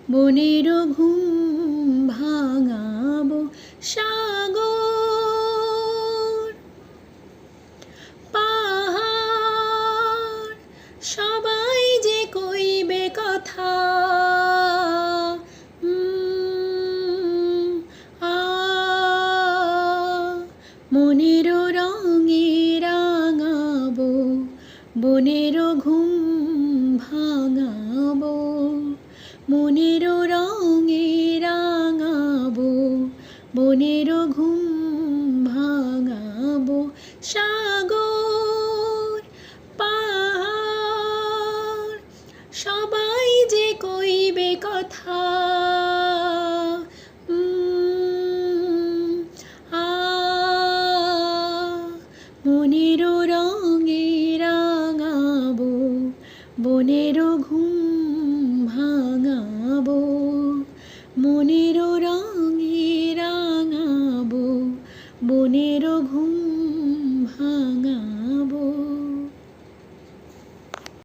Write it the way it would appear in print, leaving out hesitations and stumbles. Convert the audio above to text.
বনের ঘুম ভাঙাবো সাগর পাহাড় সবাই যে কইবে কথা আ মনের রঙে রাঙাবো বনের ঘুম ভাঙাবো মনের রঙে রাঙাবো বনের ঘুম ভাঙাবো সাগর পাহাড় সবাই যে কইবে কথা আ মনের রঙে রাঙাবো বনের ঘুম ভাঙাবো মনের রঙে রাঙাবো বনের ঘুম